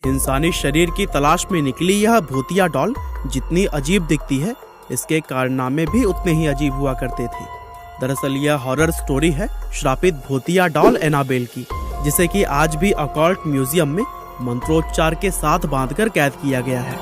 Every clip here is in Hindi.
इंसानी शरीर की तलाश में निकली यह भूतिया डॉल जितनी अजीब दिखती है, इसके कारनामे भी उतने ही अजीब हुआ करते थे। दरअसल यह हॉरर स्टोरी है श्रापित भूतिया डॉल एनाबेल की, जिसे कि आज भी अकॉल्ट म्यूजियम में मंत्रोच्चार के साथ बांधकर कैद किया गया है।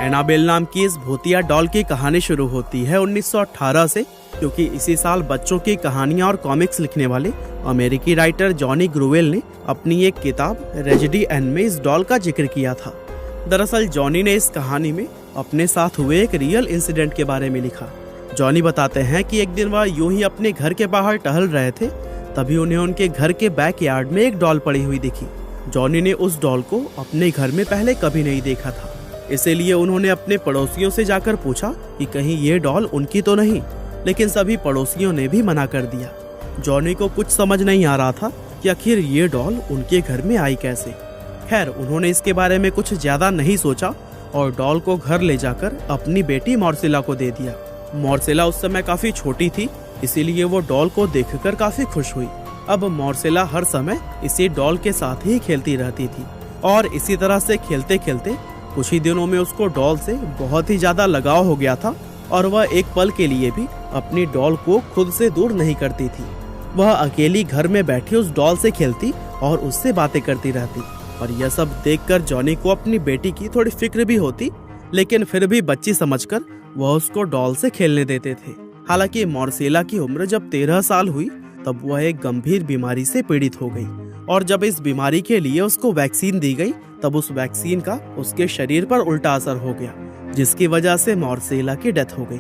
एनाबेल नाम की इस भूतिया डॉल की कहानी शुरू होती है 1918 से, क्योंकि इसी साल बच्चों की कहानियां और कॉमिक्स लिखने वाले अमेरिकी राइटर जॉनी ग्रूवेल ने अपनी एक किताब रेजिडी एन में इस डॉल का जिक्र किया था। दरअसल जॉनी ने इस कहानी में अपने साथ हुए एक रियल इंसिडेंट के बारे में लिखा। जॉनी बताते हैं कि एक दिन वह यूं ही अपने घर के बाहर टहल रहे थे, तभी उन्हें उनके घर के बैकयार्ड में एक डॉल पड़ी हुई दिखी। जॉनी ने उस डॉल को अपने घर में पहले कभी नहीं देखा था, इसीलिए उन्होंने अपने पड़ोसियों से जाकर पूछा कि कहीं ये डॉल उनकी तो नहीं, लेकिन सभी पड़ोसियों ने भी मना कर दिया। जॉनी को कुछ समझ नहीं आ रहा था कि आखिर ये डॉल उनके घर में आई कैसे। खैर, उन्होंने इसके बारे में कुछ ज्यादा नहीं सोचा और डॉल को घर ले जाकर अपनी बेटी मॉर्सिला को दे दिया। मॉर्सिला उस समय काफी छोटी थी, इसीलिए वो डॉल को देखकर काफी खुश हुई। अब मॉर्सिला हर समय इसी डॉल के साथ ही खेलती रहती थी और इसी तरह से खेलते खेलते कुछ ही दिनों में उसको डॉल से बहुत ही ज्यादा लगाव हो गया था और वह एक पल के लिए भी अपनी डॉल को खुद से दूर नहीं करती थी। वह अकेली घर में बैठी उस डॉल से खेलती और उससे बातें करती रहती। और यह सब देखकर जॉनी को अपनी बेटी की थोड़ी फिक्र भी होती, लेकिन फिर भी बच्ची समझकर वह उसको डॉल से खेलने देते थे। हालांकि मॉर्सिला की उम्र जब 13 साल हुई तब वह एक गंभीर बीमारी से पीड़ित हो गई और जब इस बीमारी के लिए उसको वैक्सीन दी गई तब उस वैक्सीन का उसके शरीर पर उल्टा असर हो गया, जिसकी वजह से मॉर्सिला की डेथ हो गई।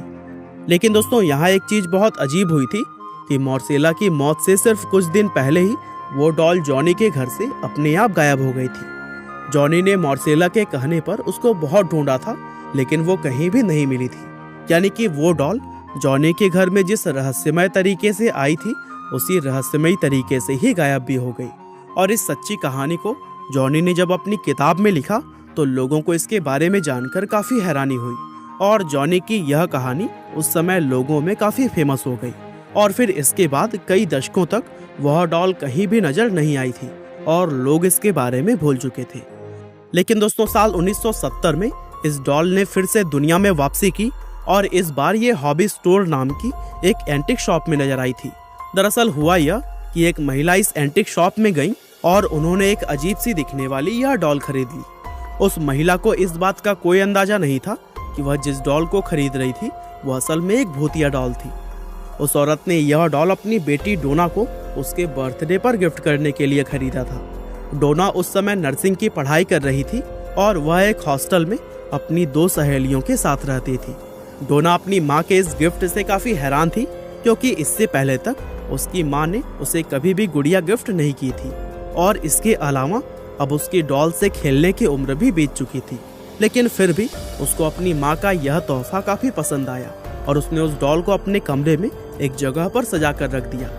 लेकिन दोस्तों, यहाँ एक चीज बहुत अजीब हुई थी कि मॉर्सिला की मौत से सिर्फ कुछ दिन पहले ही वो डॉल जॉनी के घर से अपने आप गायब हो गई थी। जॉनी ने मॉर्सिला के कहने पर उसको बहुत ढूंढा था, लेकिन वो कहीं भी नहीं मिली थी। यानी कि वो डॉल जॉनी के घर में जिस रहस्यमय तरीके से आई थी, उसी रहस्यमय तरीके से ही गायब भी हो गई। और इस सच्ची कहानी को जॉनी ने जब अपनी किताब में लिखा तो लोगों को इसके बारे में जानकर काफी हैरानी हुई और जॉनी की यह कहानी उस समय लोगों में काफी फेमस हो गई। और फिर इसके बाद कई दशकों तक वह डॉल कहीं भी नजर नहीं आई थी और लोग इसके बारे में भूल चुके थे। लेकिन दोस्तों, साल 1970 में इस डॉल ने फिर से दुनिया में वापसी की और इस बार ये हॉबी स्टोर नाम की एक एंटिक शॉप में नजर आई थी। दरअसल हुआ यह कि एक महिला इस एंटिक शॉप में गई और उन्होंने एक अजीब सी दिखने वाली यह डॉल खरीद ली। उस महिला को इस बात का कोई अंदाजा नहीं था कि वह जिस डॉल को खरीद रही थी वह असल में एक भूतिया डॉल थी। उस औरत ने यह डॉल अपनी बेटी डोना को उसके बर्थडे पर गिफ्ट करने के लिए खरीदा था। डोना उस समय नर्सिंग की पढ़ाई कर रही थी और वह एक हॉस्टल में अपनी 2 सहेलियों के साथ रहती थी। डोना अपनी माँ के इस गिफ्ट से काफी हैरान थी, क्योंकि इससे पहले तक उसकी माँ ने उसे कभी भी गुड़िया गिफ्ट नहीं की थी और इसके अलावा अब उसकी डॉल से खेलने की उम्र भी बीत चुकी थी। लेकिन फिर भी उसको अपनी माँ का यह तोहफा काफी पसंद आया और उसने उस डॉल को अपने कमरे में एक जगह पर सजा कर रख दिया।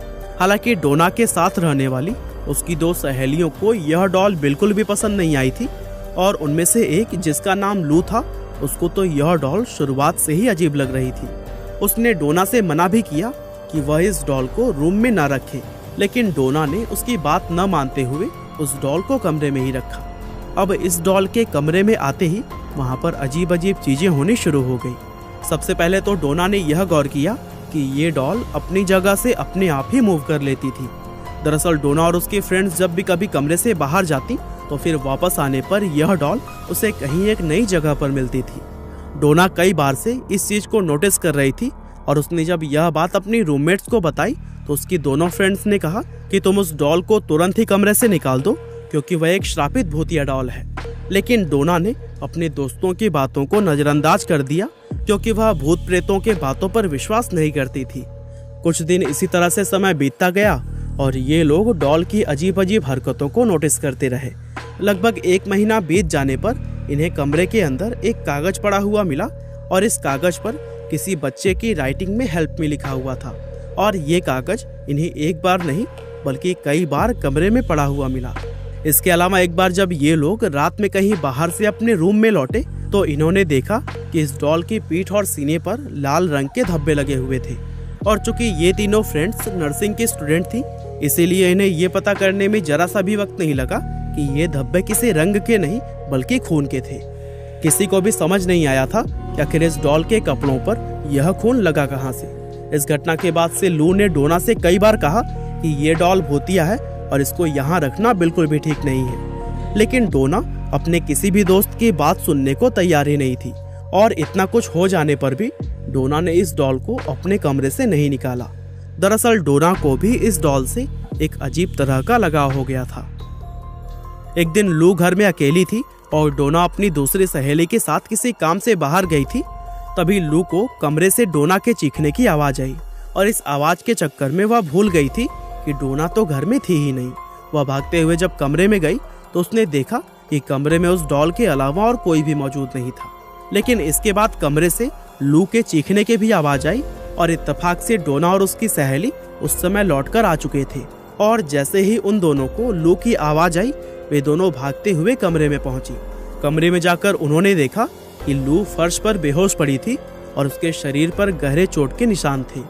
हालांकि डोना के साथ रहने वाली उसकी 2 सहेलियों को यह डॉल बिल्कुल भी पसंद नहीं आई थी और उनमें से एक, जिसका नाम लू था, उसको तो यह डॉल शुरुआत से ही अजीब लग रही थी। उसने डोना से मना भी किया कि वह इस डॉल को रूम में न रखे, लेकिन डोना ने उसकी बात न मानते हुए उस डॉल को कमरे में ही रखा। अब इस डॉल के कमरे में आते ही वहाँ पर अजीब अजीब चीजें होनी शुरू हो गई। सबसे पहले तो डोना ने यह गौर किया कि ये डॉल अपनी जगह से अपने आप ही मूव कर लेती थी। दरअसल डोना और उसके फ्रेंड्स जब भी कभी कमरे से बाहर जाती तो फिर वापस आने पर यह डॉल उसे कहीं एक नई जगह पर मिलती थी। डोना कई बार से इस चीज को नोटिस कर रही थी और उसने जब यह बात अपनी रूममेट्स को बताई तो उसकी दोनों फ्रेंड्स ने कहा कि तुम उस डॉल को तुरंत ही कमरे से निकाल दो, क्योंकि वह एक श्रापित भूतिया डॉल है। लेकिन डोना ने अपने दोस्तों की बातों को नजरअंदाज कर दिया, क्योंकि वह भूत प्रेतों के बातों पर विश्वास नहीं करती थी। कुछ दिन इसी तरह से समय बीतता गया और ये लोग डॉल की अजीब अजीब हरकतों को नोटिस करते रहे। लगभग 1 महीना बीत जाने पर इन्हें कमरे के अंदर एक कागज पड़ा हुआ मिला और इस कागज पर किसी बच्चे की राइटिंग में हेल्प मी लिखा हुआ था और ये कागज इन्हें एक बार नहीं बल्कि कई बार कमरे में पड़ा हुआ मिला। इसके अलावा एक बार जब ये लोग रात में कहीं बाहर से अपने रूम में लौटे तो इन्होंने देखा कि इस डॉल की पीठ और सीने पर लाल रंग के धब्बे लगे हुए थे। और चूंकि ये तीनों फ्रेंड्स नर्सिंग की स्टूडेंट थी, इसीलिए इन्हें ये पता करने में जरा सा भी वक्त नहीं लगा कि ये धब्बे किसी रंग के नहीं बल्कि खून के थे। किसी को भी समझ नहीं आया था कि आखिर इस डॉल के कपड़ों पर यह खून लगा कहां से। इस घटना के बाद से लू ने डोना से कई बार कहा कि ये डॉल भूतिया है और इसको यहाँ रखना बिल्कुल भी ठीक नहीं है, लेकिन डोना अपने किसी भी दोस्त की बात सुनने को तैयार ही नहीं थी। और इतना कुछ हो जाने पर भी डोना ने इस डॉल को अपने कमरे से नहीं निकाला। दरअसल डोना को भी इस डॉल से एक अजीब तरह का लगाव हो गया था। एक दिन लू घर में अकेली थी और डोना अपनी दूसरी सहेली के साथ किसी काम से बाहर गई थी। तभी लू को कमरे से डोना के चीखने की आवाज आई और इस आवाज के चक्कर में वह भूल गई थी कि डोना तो घर में थी ही नहीं। वह भागते हुए जब कमरे में गई तो उसने देखा कि कमरे में उस डॉल के अलावा और कोई भी मौजूद नहीं था। लेकिन इसके बाद कमरे से लू के चीखने की भी आवाज आई और इत्तेफाक से डोना और उसकी सहेली उस समय लौटकर आ चुके थे। और जैसे ही उन दोनों को लू की आवाज आई, वे दोनों भागते हुए कमरे में पहुंची। कमरे में जाकर उन्होंने देखा कि लू फर्श पर बेहोश पड़ी थी और उसके शरीर पर गहरे चोट के निशान थे।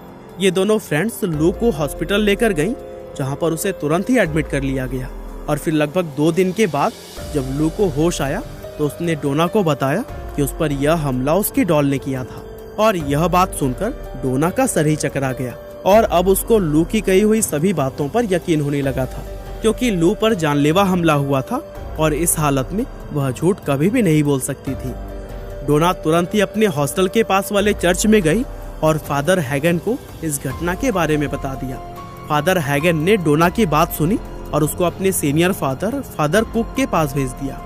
ये दोनों फ्रेंड्स लू को हॉस्पिटल लेकर गईं, जहां पर उसे तुरंत ही एडमिट कर लिया गया। और फिर लगभग 2 दिन के बाद जब लू को होश आया तो उसने डोना को बताया कि उस पर यह हमला उसकी डॉल ने किया था। और यह बात सुनकर डोना का सर ही चकरा गया और अब उसको लू की कही हुई सभी बातों पर यकीन होने लगा था, क्योंकि लू पर जानलेवा हमला हुआ था और इस हालत में वह झूठ कभी भी नहीं बोल सकती थी। डोना तुरंत ही अपने हॉस्टल के पास वाले चर्च में गई और फादर हैगन को इस घटना के बारे में बता दिया। फादर हैगन ने डोना की बात सुनी और उसको अपने सीनियर फादर कुक के पास भेज दिया।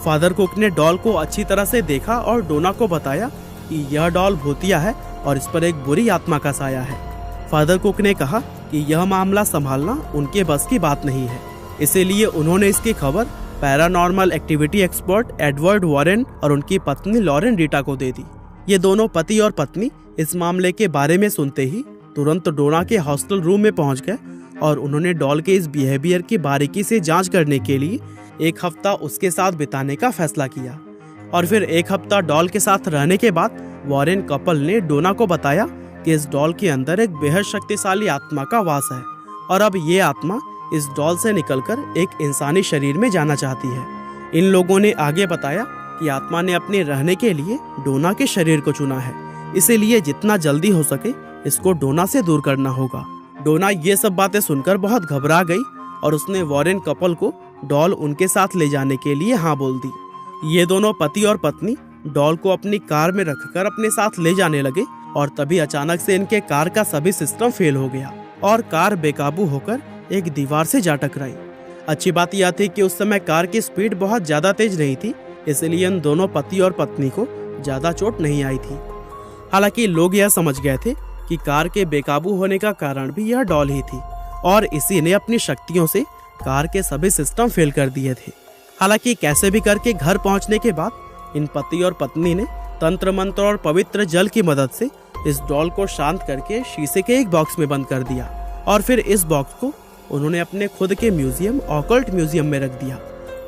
फादर कुक ने डॉल को अच्छी तरह से देखा और डोना को बताया कि यह डॉल भूतिया है और इस पर एक बुरी आत्मा का साया है। फादर कुक ने कहा कि यह मामला संभालना उनके बस की बात नहीं है, इसीलिए उन्होंने इसकी खबर paranormal activity expert Edward Warren और उनकी पत्नी लॉरेन रीटा को दे दी। ये दोनों पति और पत्नी इस मामले के बारे में सुनते ही तुरंत डोना के हॉस्टल रूम में पहुंच गए और उन्होंने डॉल के इस बिहेवियर की बारीकी से जांच करने के लिए 1 हफ्ता उसके साथ बिताने का फैसला किया। और फिर 1 हफ्ता डॉल के साथ रहने के बाद वॉरेन कपल ने डोना को बताया कि इस डॉल के अंदर एक बेहद शक्तिशाली आत्मा का वास है और अब ये आत्मा इस डॉल से निकलकर एक इंसानी शरीर में जाना चाहती है। इन लोगों ने आगे बताया कि आत्मा ने अपने रहने के लिए डोना के शरीर को चुना है, इसीलिए जितना जल्दी हो सके इसको डोना से दूर करना होगा। डोना ये सब बातें सुनकर बहुत घबरा गई और उसने वॉरेन कपल को डॉल उनके साथ ले जाने के लिए हाँ बोल दी। ये दोनों पति और पत्नी डॉल को अपनी कार में रखकर अपने साथ ले जाने लगे और तभी अचानक से इनके कार का सभी सिस्टम फेल हो गया और कार बेकाबू होकर एक दीवार से जा टकराई। अच्छी बात यह थी कि उस समय कार की स्पीड बहुत ज्यादा तेज नहीं थी, इसलिए इन दोनों पति और पत्नी को ज्यादा चोट नहीं आई थी। हालांकि लोग यह समझ गए थे कि कार के बेकाबू होने का कारण भी यह डॉल ही थी और इसी ने अपनी शक्तियों से कार के सभी सिस्टम फेल कर दिए थे। हालांकि कैसे भी करके घर पहुंचने के बाद इन पति और पत्नी ने तंत्र मंत्र और पवित्र जल की मदद से इस डॉल को शांत करके शीशे के एक बॉक्स में बंद कर दिया और फिर इस बॉक्स को उन्होंने अपने खुद के म्यूजियम ऑकल्ट म्यूजियम में रख दिया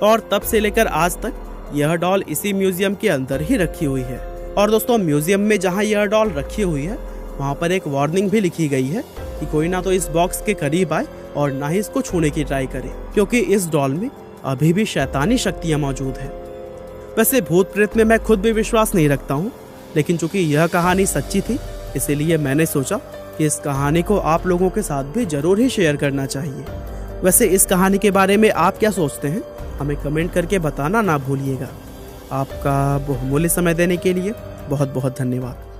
और तब से लेकर आज तक यह डॉल इसी म्यूजियम के अंदर ही रखी हुई है। और दोस्तों, म्यूजियम में जहां यह डॉल रखी हुई है वहां पर एक वार्निंग भी लिखी गई है कि कोई ना तो इस बॉक्स के करीब आए और ना ही इसको छूने की ट्राई करे, क्योंकि इस डॉल में अभी भी शैतानी शक्तियां मौजूद है। वैसे भूत प्रेत में मैं खुद भी विश्वास नहीं रखता हूँ, लेकिन चूंकि यह कहानी सच्ची थी इसीलिए मैंने सोचा कि इस कहानी को आप लोगों के साथ भी जरूर ही शेयर करना चाहिए। वैसे इस कहानी के बारे में आप क्या सोचते हैं, हमें कमेंट करके बताना ना भूलिएगा। आपका बहुमूल्य समय देने के लिए बहुत बहुत धन्यवाद।